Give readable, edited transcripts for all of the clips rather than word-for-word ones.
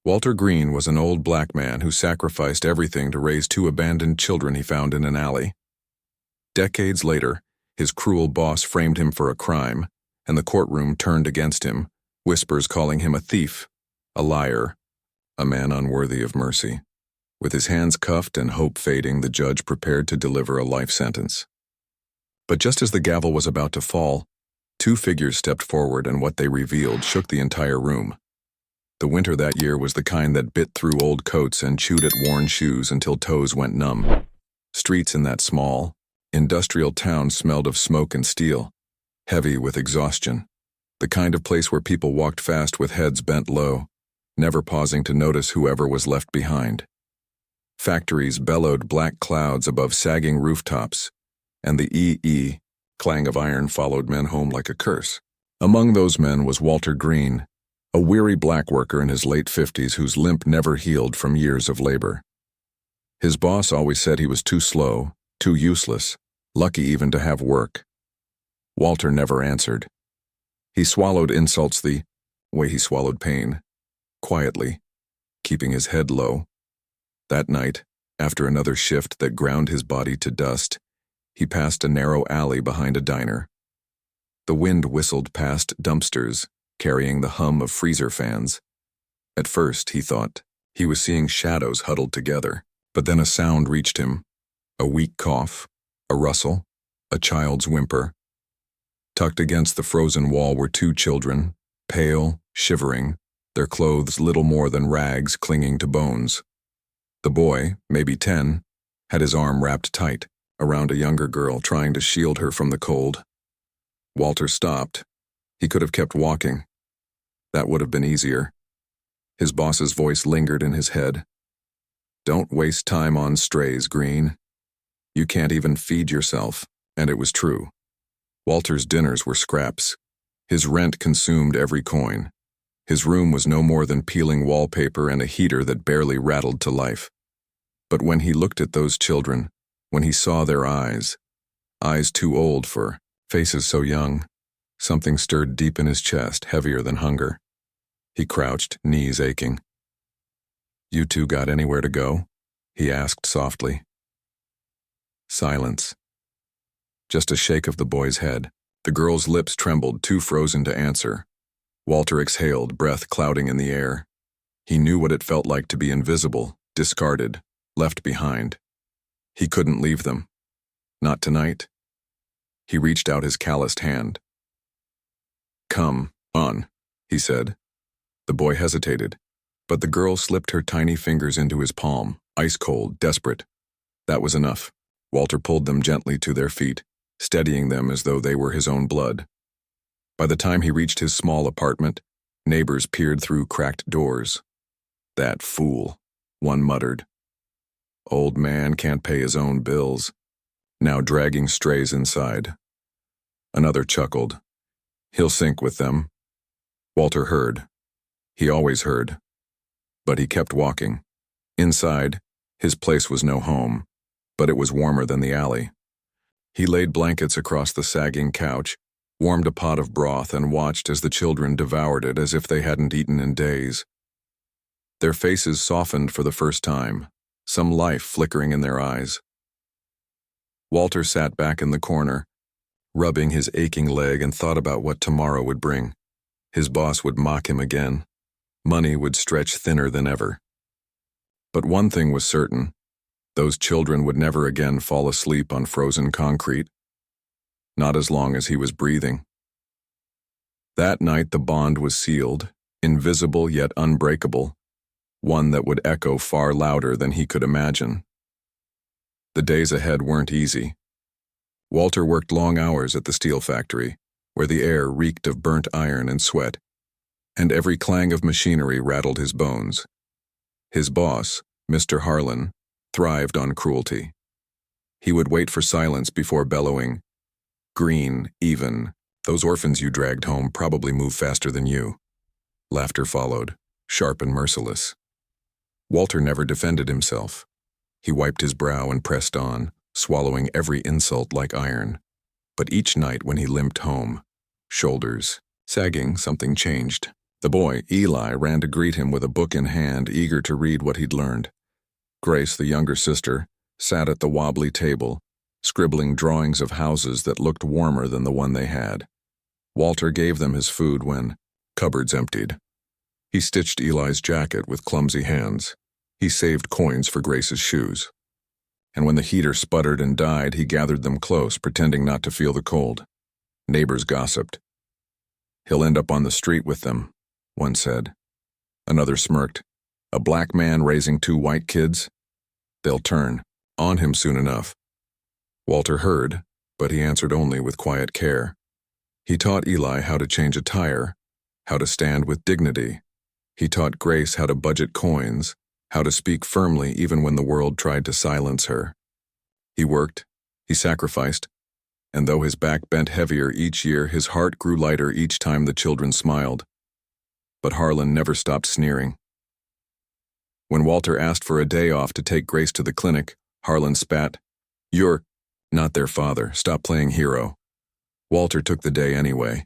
Walter Green was an old black man who sacrificed everything to raise two abandoned children he found in an alley. Decades later, his cruel boss framed him for a crime, and the courtroom turned against him, whispers calling him a thief, a liar, a man unworthy of mercy. With his hands cuffed and hope fading, the judge prepared to deliver a life sentence. But just as the gavel was about to fall, two figures stepped forward, and what they revealed shook the entire room. The winter that year was the kind that bit through old coats and chewed at worn shoes until toes went numb. Streets in that small, industrial town smelled of smoke and steel, heavy with exhaustion, the kind of place where people walked fast with heads bent low, never pausing to notice whoever was left behind. Factories bellowed black clouds above sagging rooftops, and the ee clang of iron followed men home like a curse. Among those men was Walter Green, a weary black worker in his late 50s whose limp never healed from years of labor. His boss always said he was too slow, too useless, lucky even to have work. Walter never answered. He swallowed insults the way he swallowed pain, quietly, keeping his head low. That night, after another shift that ground his body to dust, he passed a narrow alley behind a diner. The wind whistled past dumpsters, carrying the hum of freezer fans. At first, he thought he was seeing shadows huddled together, but then a sound reached him, a weak cough, a rustle, a child's whimper. Tucked against the frozen wall were two children, pale, shivering, their clothes little more than rags clinging to bones. The boy, maybe 10, had his arm wrapped tight around a younger girl, trying to shield her from the cold. Walter stopped. He could have kept walking. That would have been easier. His boss's voice lingered in his head. "Don't waste time on strays, Green. You can't even feed yourself." And it was true. Walter's dinners were scraps. His rent consumed every coin. His room was no more than peeling wallpaper and a heater that barely rattled to life. But when he looked at those children, when he saw their eyes too old for faces so young, something stirred deep in his chest, heavier than hunger. He crouched, knees aching. "You two got anywhere to go?" he asked softly. Silence. Just a shake of the boy's head. The girl's lips trembled, too frozen to answer. Walter exhaled, breath clouding in the air. He knew what it felt like to be invisible, discarded, left behind. He couldn't leave them. Not tonight. He reached out his calloused hand. "Come on," he said. The boy hesitated, but the girl slipped her tiny fingers into his palm, ice cold, desperate. That was enough. Walter pulled them gently to their feet, steadying them as though they were his own blood. By the time he reached his small apartment, neighbors peered through cracked doors. "That fool," one muttered. "Old man can't pay his own bills, now dragging strays inside." Another chuckled. "He'll sink with them." Walter heard. He always heard. But he kept walking. Inside, his place was no home, but it was warmer than the alley. He laid blankets across the sagging couch, warmed a pot of broth, and watched as the children devoured it as if they hadn't eaten in days. Their faces softened for the first time, some life flickering in their eyes. Walter sat back in the corner, rubbing his aching leg, and thought about what tomorrow would bring. His boss would mock him again. Money would stretch thinner than ever. But one thing was certain. Those children would never again fall asleep on frozen concrete. Not as long as he was breathing. That night the bond was sealed, invisible yet unbreakable, one that would echo far louder than he could imagine. The days ahead weren't easy. Walter worked long hours at the steel factory, where the air reeked of burnt iron and sweat, and every clang of machinery rattled his bones. His boss, Mr. Harlan, thrived on cruelty. He would wait for silence before bellowing, "Green, even, those orphans you dragged home probably move faster than you." Laughter followed, sharp and merciless. Walter never defended himself. He wiped his brow and pressed on, swallowing every insult like iron. But each night when he limped home, shoulders sagging, something changed. The boy, Eli, ran to greet him with a book in hand, eager to read what he'd learned. Grace, the younger sister, sat at the wobbly table, scribbling drawings of houses that looked warmer than the one they had. Walter gave them his food when cupboards emptied. He stitched Eli's jacket with clumsy hands. He saved coins for Grace's shoes. And when the heater sputtered and died, he gathered them close, pretending not to feel the cold. Neighbors gossiped. "He'll end up on the street with them," one said. Another smirked. "A black man raising 2 white kids? They'll turn on him soon enough." Walter heard, but he answered only with quiet care. He taught Eli how to change a tire, how to stand with dignity. He taught Grace how to budget coins, how to speak firmly even when the world tried to silence her. He worked, he sacrificed, and though his back bent heavier each year, his heart grew lighter each time the children smiled. But Harlan never stopped sneering. When Walter asked for a day off to take Grace to the clinic, Harlan spat, "You're not their father. Stop playing hero." Walter took the day anyway.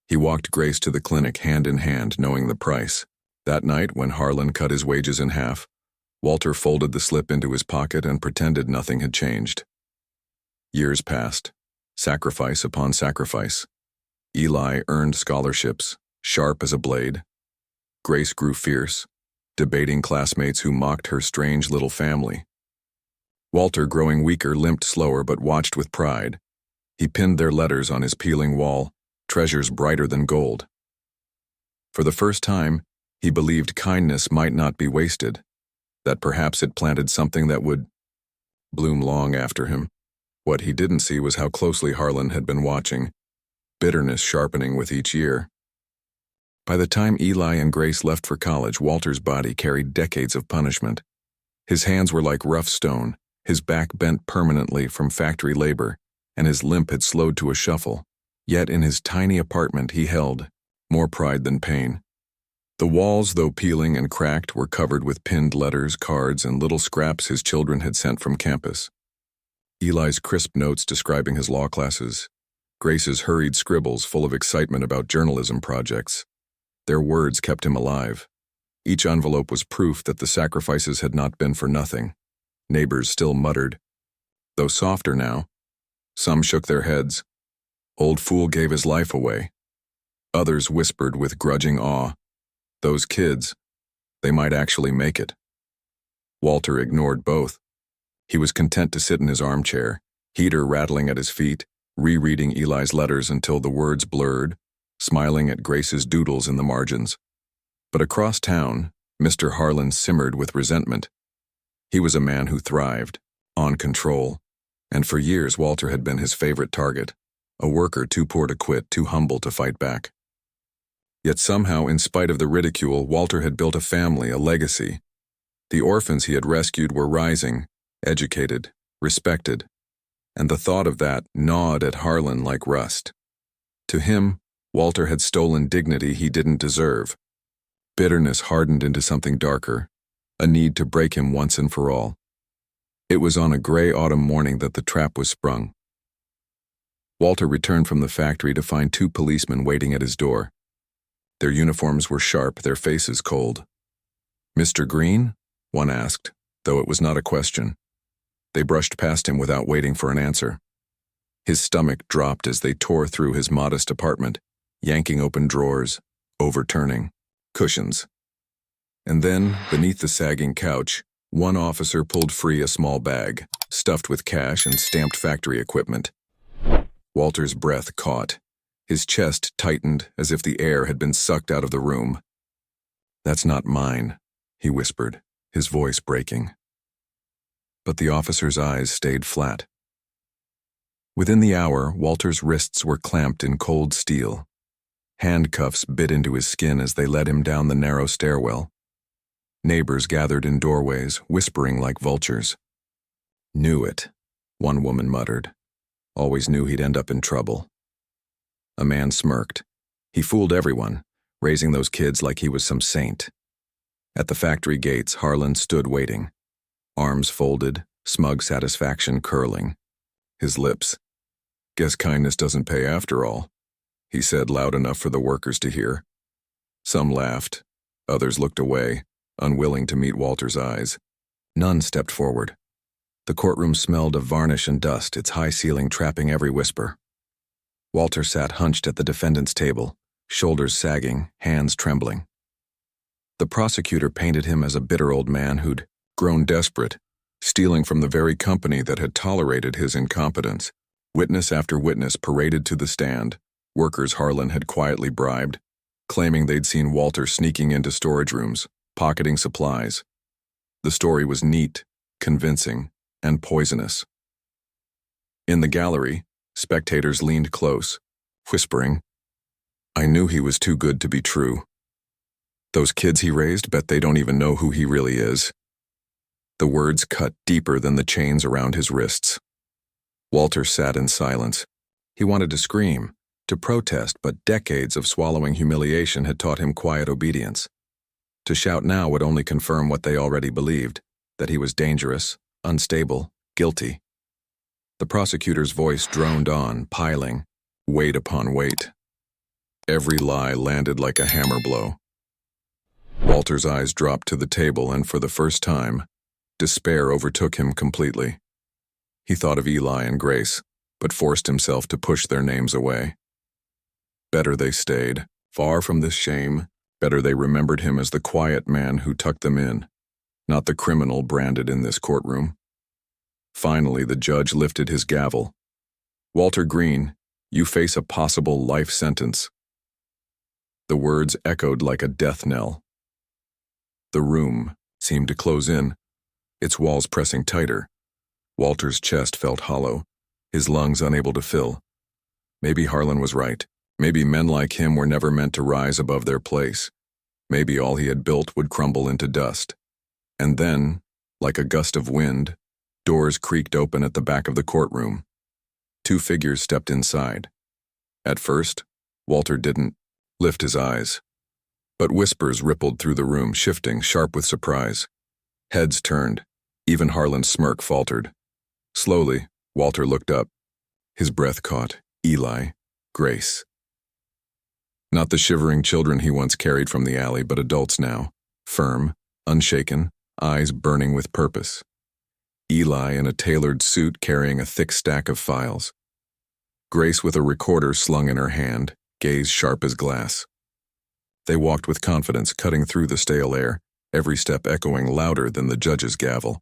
He walked Grace to the clinic hand in hand, knowing the price. That night, when Harlan cut his wages in half, Walter folded the slip into his pocket and pretended nothing had changed. Years passed, sacrifice upon sacrifice. Eli earned scholarships, sharp as a blade. Grace grew fierce, debating classmates who mocked her strange little family. Walter, growing weaker, limped slower but watched with pride. He pinned their letters on his peeling wall, treasures brighter than gold. For the first time, he believed kindness might not be wasted, that perhaps it planted something that would bloom long after him. What he didn't see was how closely Harlan had been watching, bitterness sharpening with each year. By the time Eli and Grace left for college, Walter's body carried decades of punishment. His hands were like rough stone, his back bent permanently from factory labor, and his limp had slowed to a shuffle. Yet in his tiny apartment he held more pride than pain. The walls, though peeling and cracked, were covered with pinned letters, cards, and little scraps his children had sent from campus. Eli's crisp notes describing his law classes, Grace's hurried scribbles full of excitement about journalism projects. Their words kept him alive. Each envelope was proof that the sacrifices had not been for nothing. Neighbors still muttered, though softer now. Some shook their heads. "Old fool gave his life away." Others whispered with grudging awe, "Those kids, they might actually make it." Walter ignored both. He was content to sit in his armchair, heater rattling at his feet, rereading Eli's letters until the words blurred, smiling at Grace's doodles in the margins. But across town, Mr. Harlan simmered with resentment. He was a man who thrived, on control, and for years Walter had been his favorite target, a worker too poor to quit, too humble to fight back. Yet somehow, in spite of the ridicule, Walter had built a family, a legacy. The orphans he had rescued were rising, educated, respected, and the thought of that gnawed at Harlan like rust. To him, Walter had stolen dignity he didn't deserve. Bitterness hardened into something darker, a need to break him once and for all. It was on a gray autumn morning that the trap was sprung. Walter returned from the factory to find 2 policemen waiting at his door. Their uniforms were sharp, their faces cold. "Mr. Green?" one asked, though it was not a question. They brushed past him without waiting for an answer. His stomach dropped as they tore through his modest apartment, yanking open drawers, overturning cushions. And then, beneath the sagging couch, one officer pulled free a small bag, stuffed with cash and stamped factory equipment. Walter's breath caught. His chest tightened as if the air had been sucked out of the room. "That's not mine," he whispered, his voice breaking. But the officer's eyes stayed flat. Within the hour, Walter's wrists were clamped in cold steel. Handcuffs bit into his skin as they led him down the narrow stairwell. Neighbors gathered in doorways, whispering like vultures. "Knew it," one woman muttered. "Always knew he'd end up in trouble." A man smirked. He fooled everyone, raising those kids like he was some saint. At the factory gates, Harlan stood waiting, arms folded, smug satisfaction curling. His lips. "Guess kindness doesn't pay after all," he said loud enough for the workers to hear. Some laughed. Others looked away, unwilling to meet Walter's eyes. None stepped forward. The courtroom smelled of varnish and dust, its high ceiling trapping every whisper. Walter sat hunched at the defendant's table, shoulders sagging, hands trembling. The prosecutor painted him as a bitter old man who'd grown desperate, stealing from the very company that had tolerated his incompetence. Witness after witness paraded to the stand, workers Harlan had quietly bribed, claiming they'd seen Walter sneaking into storage rooms, pocketing supplies. The story was neat, convincing, and poisonous. In the gallery, spectators leaned close, whispering, "I knew he was too good to be true. Those kids he raised bet they don't even know who he really is." The words cut deeper than the chains around his wrists. Walter sat in silence. He wanted to scream, to protest, but decades of swallowing humiliation had taught him quiet obedience. To shout now would only confirm what they already believed, that he was dangerous, unstable, guilty. The prosecutor's voice droned on, piling, weight upon weight. Every lie landed like a hammer blow. Walter's eyes dropped to the table, and for the first time, despair overtook him completely. He thought of Eli and Grace, but forced himself to push their names away. Better they stayed, far from this shame. Better they remembered him as the quiet man who tucked them in, not the criminal branded in this courtroom. Finally, the judge lifted his gavel. "Walter Green, you face a possible life sentence." The words echoed like a death knell. The room seemed to close in, its walls pressing tighter. Walter's chest felt hollow, his lungs unable to fill. Maybe Harlan was right. Maybe men like him were never meant to rise above their place. Maybe all he had built would crumble into dust. And then, like a gust of wind, doors creaked open at the back of the courtroom. Two figures stepped inside. At first, Walter didn't lift his eyes. But whispers rippled through the room, shifting, sharp with surprise. Heads turned. Even Harlan's smirk faltered. Slowly, Walter looked up. His breath caught. Eli, Grace. Not the shivering children he once carried from the alley, but adults now, firm, unshaken, eyes burning with purpose. Eli in a tailored suit carrying a thick stack of files. Grace with a recorder slung in her hand, gaze sharp as glass. They walked with confidence, cutting through the stale air, every step echoing louder than the judge's gavel.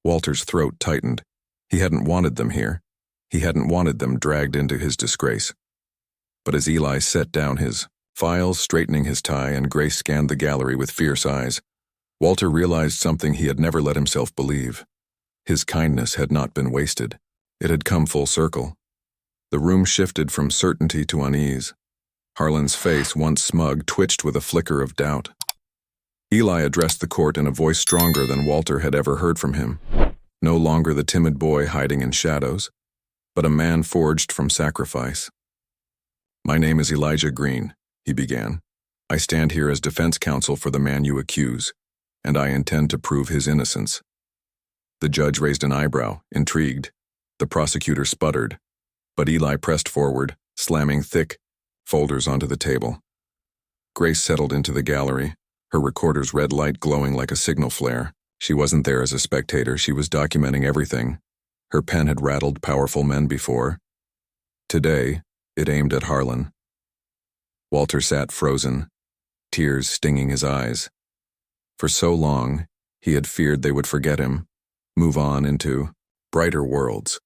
Walter's throat tightened. He hadn't wanted them here. He hadn't wanted them dragged into his disgrace. But as Eli set down his files, straightening his tie, and Grace scanned the gallery with fierce eyes, Walter realized something he had never let himself believe. His kindness had not been wasted. It had come full circle. The room shifted from certainty to unease. Harlan's face, once smug, twitched with a flicker of doubt. Eli addressed the court in a voice stronger than Walter had ever heard from him. No longer the timid boy hiding in shadows, but a man forged from sacrifice. "My name is Elijah Green," he began. "I stand here as defense counsel for the man you accuse, and I intend to prove his innocence." The judge raised an eyebrow, intrigued. The prosecutor sputtered, but Eli pressed forward, slamming thick folders onto the table. Grace settled into the gallery, her recorder's red light glowing like a signal flare. She wasn't there as a spectator, she was documenting everything. Her pen had rattled powerful men before. Today, it aimed at Harlan. Walter sat frozen, tears stinging his eyes. For so long, he had feared they would forget him, move on into brighter worlds.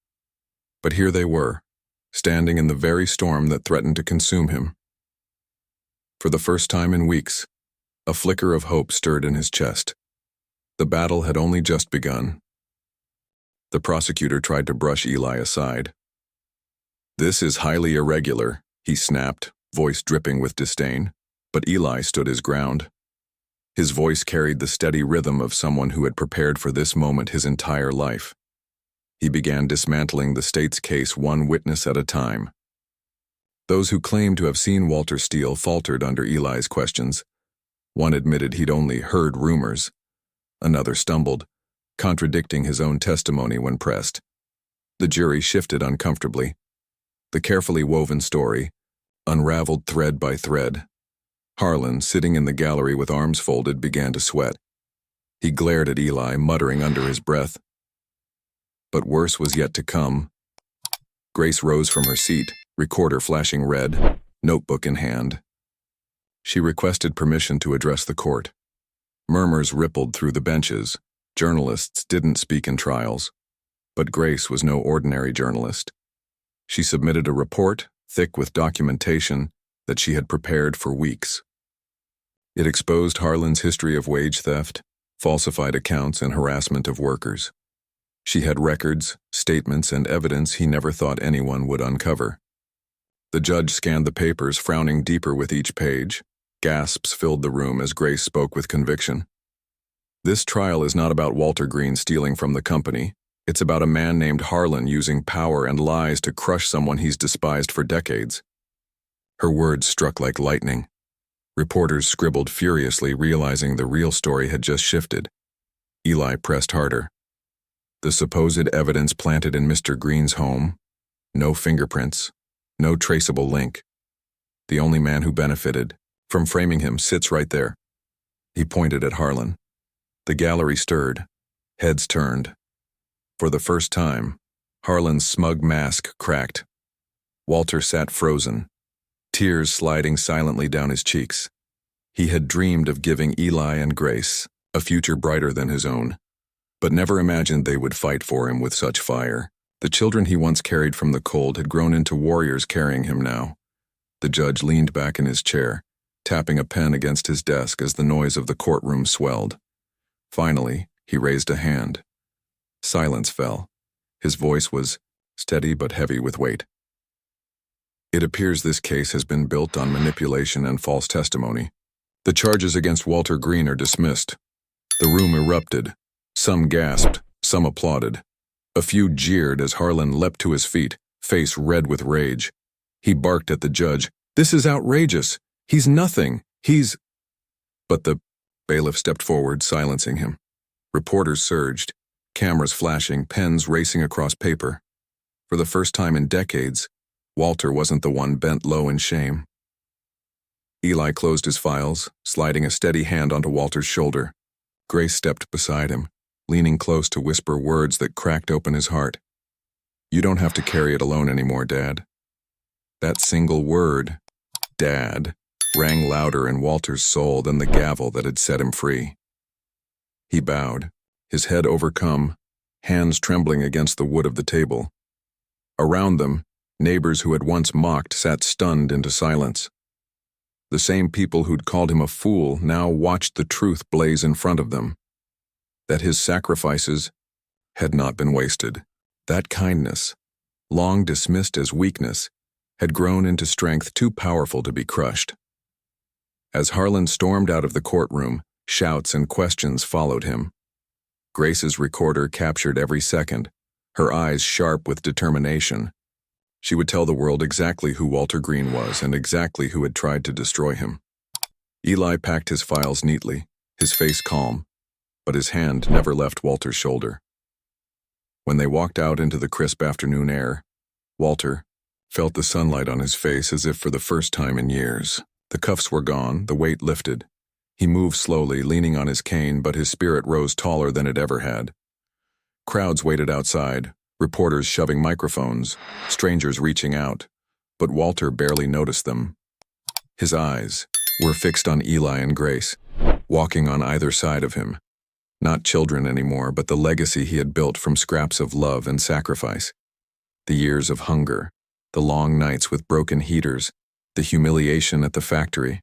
But here they were, standing in the very storm that threatened to consume him. For the first time in weeks, a flicker of hope stirred in his chest. The battle had only just begun. The prosecutor tried to brush Eli aside. "This is highly irregular," he snapped, voice dripping with disdain. But Eli stood his ground. His voice carried the steady rhythm of someone who had prepared for this moment his entire life. He began dismantling the state's case one witness at a time. Those who claimed to have seen Walter steal faltered under Eli's questions. One admitted he'd only heard rumors. Another stumbled, contradicting his own testimony when pressed. The jury shifted uncomfortably. The carefully woven story, unraveled thread by thread. Harlan, sitting in the gallery with arms folded, began to sweat. He glared at Eli, muttering under his breath. But worse was yet to come. Grace rose from her seat, recorder flashing red, notebook in hand. She requested permission to address the court. Murmurs rippled through the benches. Journalists didn't speak in trials. But Grace was no ordinary journalist. She submitted a report, thick with documentation, that she had prepared for weeks. It exposed Harlan's history of wage theft, falsified accounts, and harassment of workers. She had records, statements, and evidence he never thought anyone would uncover. The judge scanned the papers, frowning deeper with each page. Gasps filled the room as Grace spoke with conviction. This trial is not about Walter Green stealing from the company. It's about a man named Harlan using power and lies to crush someone he's despised for decades. Her words struck like lightning. Reporters scribbled furiously, realizing the real story had just shifted. Eli pressed harder. The supposed evidence planted in Mr. Green's home. No fingerprints. No traceable link. The only man who benefited from framing him sits right there. He pointed at Harlan. The gallery stirred. Heads turned. For the first time, Harlan's smug mask cracked. Walter sat frozen, tears sliding silently down his cheeks. He had dreamed of giving Eli and Grace a future brighter than his own, but never imagined they would fight for him with such fire. The children he once carried from the cold had grown into warriors carrying him now. The judge leaned back in his chair, tapping a pen against his desk as the noise of the courtroom swelled. Finally, he raised a hand. Silence fell. His voice was steady but heavy with weight. It appears this case has been built on manipulation and false testimony. The charges against Walter Green are dismissed. The room erupted. Some gasped, some applauded. A few jeered as Harlan leapt to his feet, face red with rage. He barked at the judge, "This is outrageous! He's nothing! He's—" But the bailiff stepped forward, silencing him. Reporters surged, cameras flashing, pens racing across paper. For the first time in decades, Walter wasn't the one bent low in shame. Eli closed his files, sliding a steady hand onto Walter's shoulder. Grace stepped beside him, leaning close to whisper words that cracked open his heart. "You don't have to carry it alone anymore, Dad." That single word, Dad, rang louder in Walter's soul than the gavel that had set him free. He bowed, his head overcome, hands trembling against the wood of the table. Around them, neighbors who had once mocked sat stunned into silence. The same people who'd called him a fool now watched the truth blaze in front of them. That his sacrifices had not been wasted. That kindness, long dismissed as weakness, had grown into strength too powerful to be crushed. As Harlan stormed out of the courtroom, shouts and questions followed him. Grace's recorder captured every second, her eyes sharp with determination. She would tell the world exactly who Walter Green was and exactly who had tried to destroy him. Eli packed his files neatly, his face calm, but his hand never left Walter's shoulder. When they walked out into the crisp afternoon air, Walter felt the sunlight on his face as if for the first time in years. The cuffs were gone, the weight lifted. He moved slowly, leaning on his cane, but his spirit rose taller than it ever had. Crowds waited outside, reporters shoving microphones, strangers reaching out, but Walter barely noticed them. His eyes were fixed on Eli and Grace, walking on either side of him. Not children anymore, but the legacy he had built from scraps of love and sacrifice. The years of hunger, the long nights with broken heaters, the humiliation at the factory.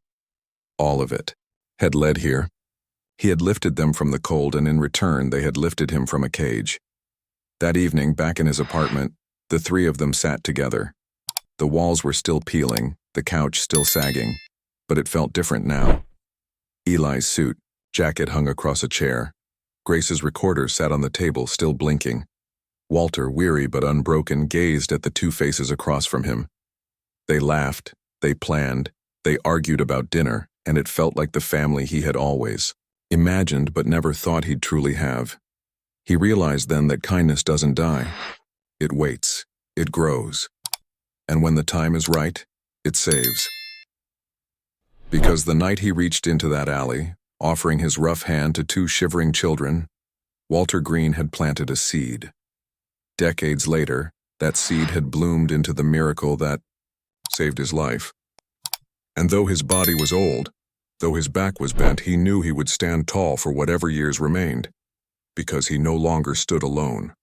All of it had led here. He had lifted them from the cold, and in return they had lifted him from a cage. That evening, back in his apartment, the three of them sat together. The walls were still peeling, the couch still sagging, but it felt different now. Eli's suit, jacket hung across a chair. Grace's recorder sat on the table, still blinking. Walter, weary but unbroken, gazed at the two faces across from him. They laughed, they planned, they argued about dinner, and it felt like the family he had always imagined but never thought he'd truly have. He realized then that kindness doesn't die. It waits, it grows, and when the time is right, it saves. Because the night he reached into that alley, offering his rough hand to two shivering children, Walter Green had planted a seed. Decades later, that seed had bloomed into the miracle that saved his life. And though his body was old, though his back was bent, he knew he would stand tall for whatever years remained, because he no longer stood alone.